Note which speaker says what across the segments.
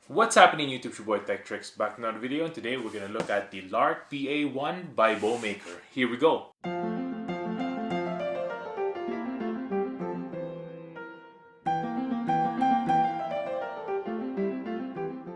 Speaker 1: What's happening YouTube? It's your boy Tech TRX back in another video, and today we're going to look at the LARK PA01 by Bomaker. Here we go.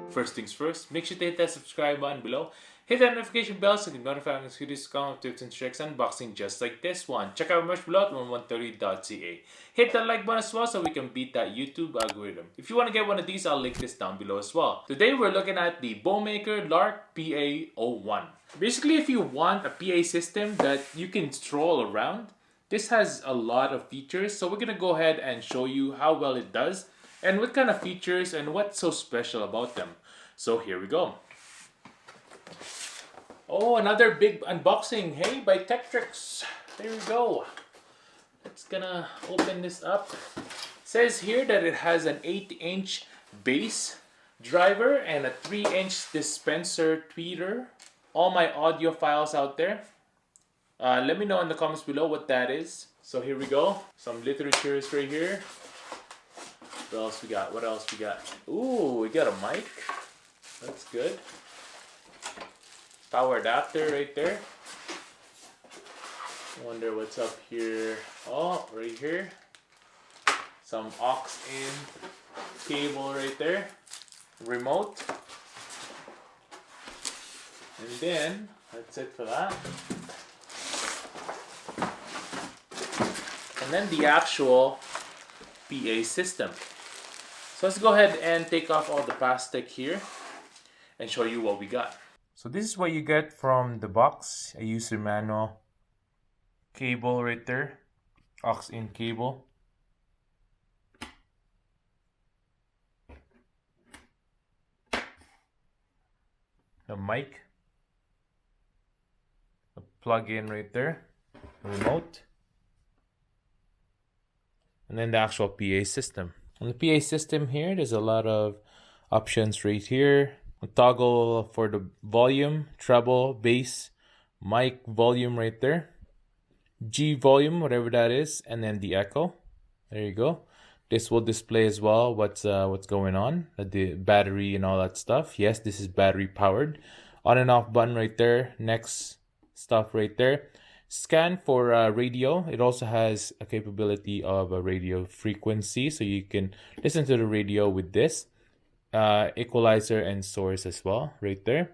Speaker 1: First things first, make sure to hit that subscribe button below. Hit that notification bell so you can notify when I this account of tips and tricks unboxing just like this one. Check out our merch below at 130.ca. Hit that like button as well so we can beat that YouTube algorithm. If you want to get one of these, I'll link this down below as well. Today we're looking at the Bomaker LARK PA01. Basically, if you want a PA system that you can stroll around, this has a lot of features. So we're going to go ahead and show you how well it does and what kind of features and what's so special about them. So here we go. Oh, another big unboxing, hey, by Tech TRX. There we go. Let's gonna open this up. It says here that it has an 8-inch bass driver and a 3-inch dispenser tweeter. All my audio files out there. Let me know in the comments below what that is. So here we go. Some literature is right here. What else we got? What else we got? Ooh, we got a mic. That's good. Power adapter right there. Wonder what's up here. Oh, right here. Some aux in cable right there. Remote. And then, that's it for that. And then the actual PA system. So let's go ahead and take off all the plastic here and show you what we got. So this is what you get from the box. A user manual, cable right there, aux in cable, the mic, a plug-in right there, remote, and then the actual PA system. On the PA system here, there's a lot of options right here. A toggle for the volume, treble, bass, mic volume right there, G volume, whatever that is, and then the echo. There you go. This will display as well what's going on, the battery and all that stuff. Yes, this is battery powered. On and off button right there. Next stuff right there. Scan for radio. It also has a capability of a radio frequency, so you can listen to the radio with this. Equalizer and source as well right there.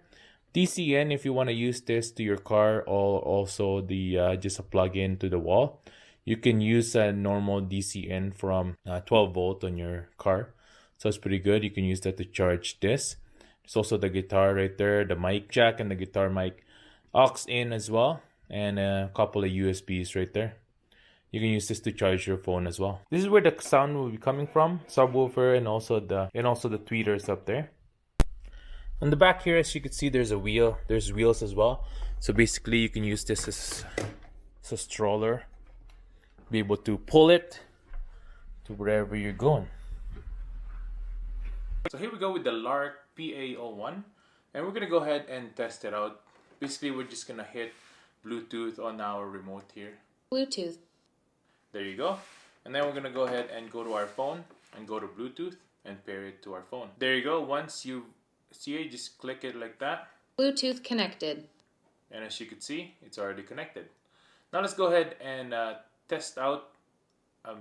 Speaker 1: DCN if you want to use this to your car, or also the just a plug-in to the wall. You can use a normal DCN from 12 volt on your car, so it's pretty good. You can use that to charge this. There's also the guitar right there, the mic jack and the guitar mic, aux in as well, and a couple of USBs right there. You can use this to charge your phone as well. This is where the sound will be coming from, subwoofer and also the tweeters up there. On the back here, as you can see, there's a wheel. There's wheels as well. So basically, you can use this as a stroller. Be able to pull it to wherever you're going. So here we go with the LARK PA01, and we're gonna go ahead and test it out. Basically, we're just gonna hit Bluetooth on our remote here.
Speaker 2: Bluetooth.
Speaker 1: There you go. And then we're going to go ahead and go to our phone and go to Bluetooth and pair it to our phone. There you go. Once you see it, just click it like that.
Speaker 2: Bluetooth connected.
Speaker 1: And as you can see, it's already connected. Now let's go ahead and test out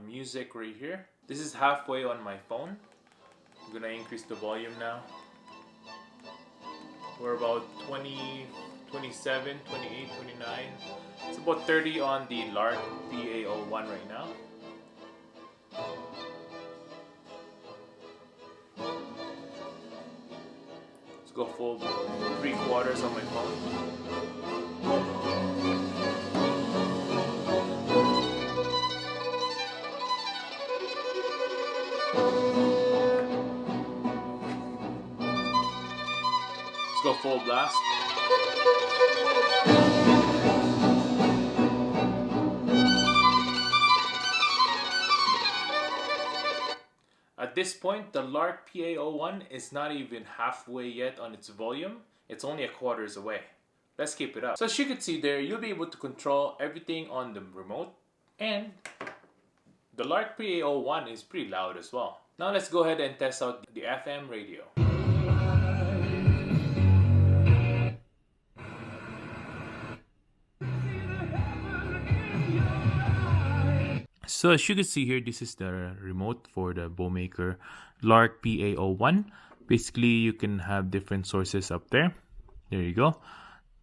Speaker 1: music right here. This is halfway on my phone. I'm going to increase the volume now. We're about 20, 27, 28, 29. It's about 30 on the LARK PA01 right now. Let's go full 3/4 on my phone. Let's go full blast. At this point, the LARK PA01 is not even halfway yet on its volume. It's only 1/4 away. Let's keep it up. So as you can see there, you'll be able to control everything on the remote, and the LARK PA01 is pretty loud as well. Now let's go ahead and test out the FM radio. So as you can see here, this is the remote for the Bomaker LARK PA01. Basically, you can have different sources up there. There you go.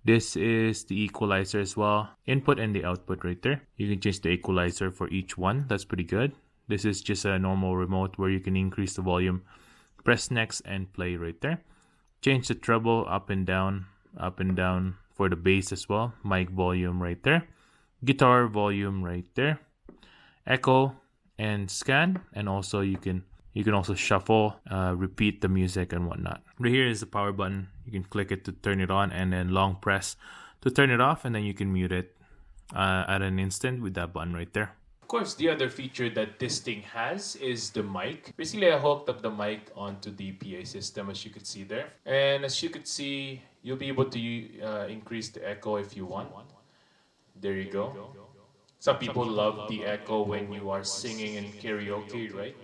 Speaker 1: This is the equalizer as well. Input and the output right there. You can change the equalizer for each one. That's pretty good. This is just a normal remote where you can increase the volume. Press next and play right there. Change the treble up and down for the bass as well. Mic volume right there. Guitar volume right there. Echo and scan, and also you can also shuffle, repeat the music and whatnot. Right here is the power button. You can click it to turn it on, and then long press to turn it off, and then you can mute it at an instant with that button right there. Of course, the other feature that this thing has is the mic. Basically, I hooked up the mic onto the PA system, as you could see there. And as you could see, you'll be able to increase the echo if you want. There you go. Some people love the echo when you are singing in karaoke, right?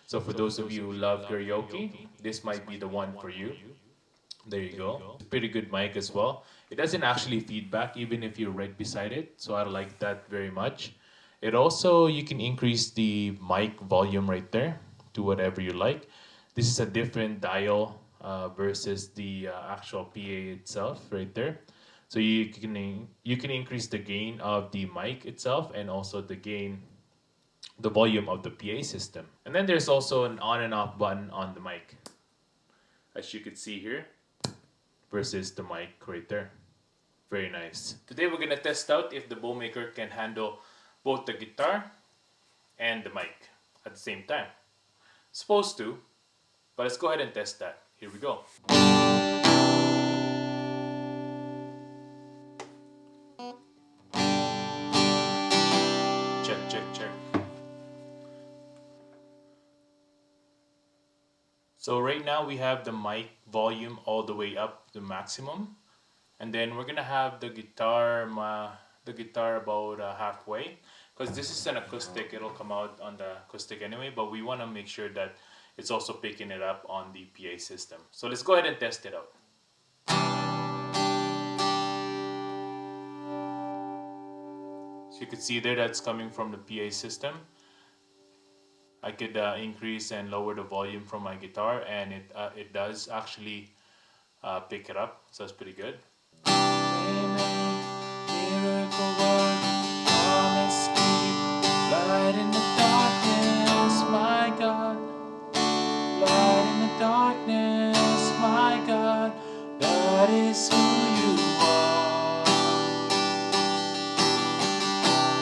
Speaker 1: So for those of you who love karaoke, this might be the one for you. There you go. Pretty good mic as well. It doesn't actually feedback even if you're right beside it, so I like that very much. It also, you can increase the mic volume right there to whatever you like. This is a different dial versus the actual PA itself right there. So you can increase the gain of the mic itself and also the volume of the PA system. And then there's also an on and off button on the mic, as you can see here, versus the mic right there. Very nice. Today we're gonna test out if the Bomaker can handle both the guitar and the mic at the same time. Supposed to, but let's go ahead and test that. Here we go. Check, check, check. So right now we have the mic volume all the way up to maximum, and then we're gonna have the guitar about halfway, because this is an acoustic. It'll come out on the acoustic anyway, but we want to make sure that it's also picking it up on the PA system. So let's go ahead and test it out. So you can see there that's coming from the PA system. I could increase and lower the volume from my guitar, and it does actually pick it up, so that's pretty good. Miracle work, promise keep, light in the darkness, my God. Light in the darkness, my God, that is who you are.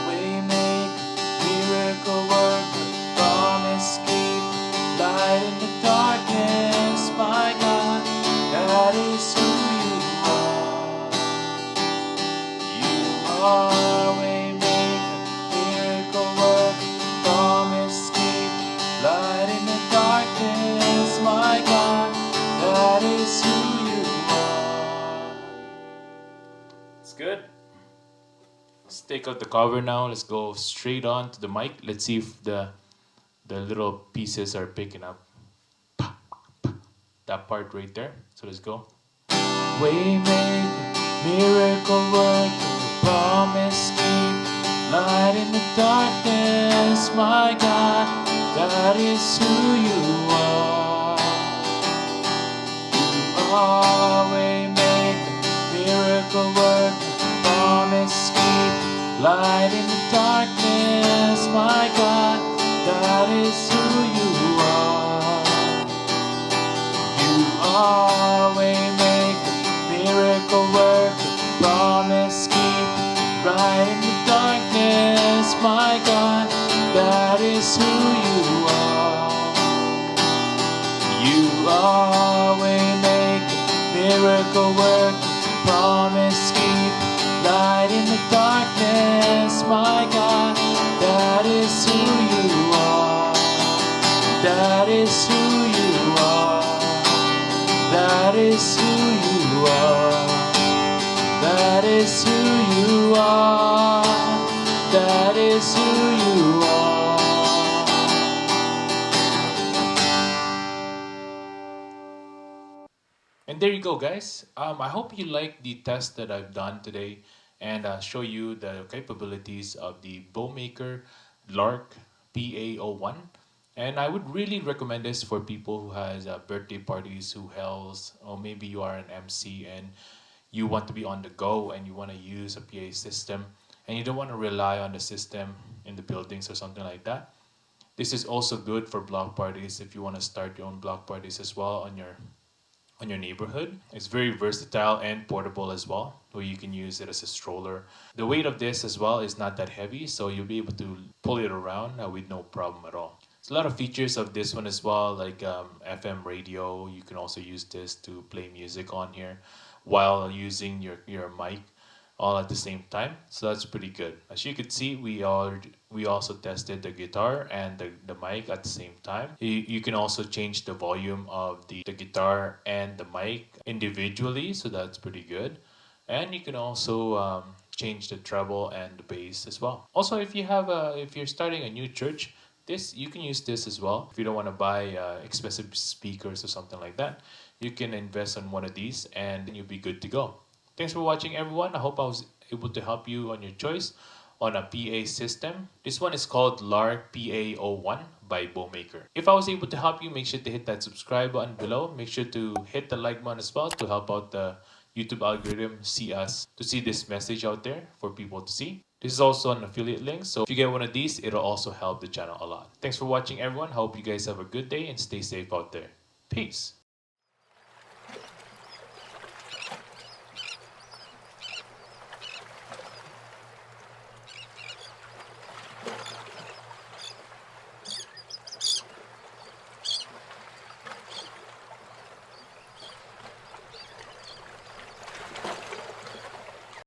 Speaker 1: Waymaker, miracle worker, promise keep, light in the darkness, my God, that is who you are. You are waymaker, miracle worker, promise keep, light in the darkness, my God, that is who you are. It's good. Let's take out the cover now. Let's go straight on to the mic. Let's see if the little pieces are picking up. That part right there. So let's go. Waymaker, miracle worker, promise keep, light in the darkness, my God, that is who you are. You are waymaker, miracle worker, promise keep, light in the darkness, my God, that is who you are. You are waymaker, miracle worker, promise keep, light in the darkness, my God, that is who you are. You are waymaker, miracle worker, promise keep, light in the darkness, my God, that is who you are. That is who you are. That is who you are. That is who you are. That is who you are. And there you go, guys. I hope you like the test that I've done today and show you the capabilities of the Bomaker LARK PA01. And I would really recommend this for people who has birthday parties, who hells, or maybe you are an MC and you want to be on the go and you want to use a PA system and you don't want to rely on the system in the buildings or something like that. This is also good for block parties if you want to start your own block parties as well on your neighborhood. It's very versatile and portable as well, where you can use it as a stroller. The weight of this as well is not that heavy, so you'll be able to pull it around with no problem at all. There's a lot of features of this one as well, like FM radio. You can also use this to play music on here while using your mic all at the same time. So that's pretty good. As you could see, we also tested the guitar and the mic at the same time. You can also change the volume of the guitar and the mic individually, so that's pretty good. And you can also change the treble and the bass as well. Also, if you're starting a new church, this you can use this as well. If you don't want to buy expensive speakers or something like that, you can invest on one of these and you'll be good to go. Thanks for watching, everyone. I hope I was able to help you on your choice on a PA system. This one is called LARK PA01 by Bomaker. If I was able to help you, make sure to hit that subscribe button below. Make sure to hit the like button as well to help out the YouTube algorithm to see this message out there for people to see. This is also an affiliate link, so if you get one of these, it'll also help the channel a lot. Thanks for watching, everyone. I hope you guys have a good day and stay safe out there. Peace.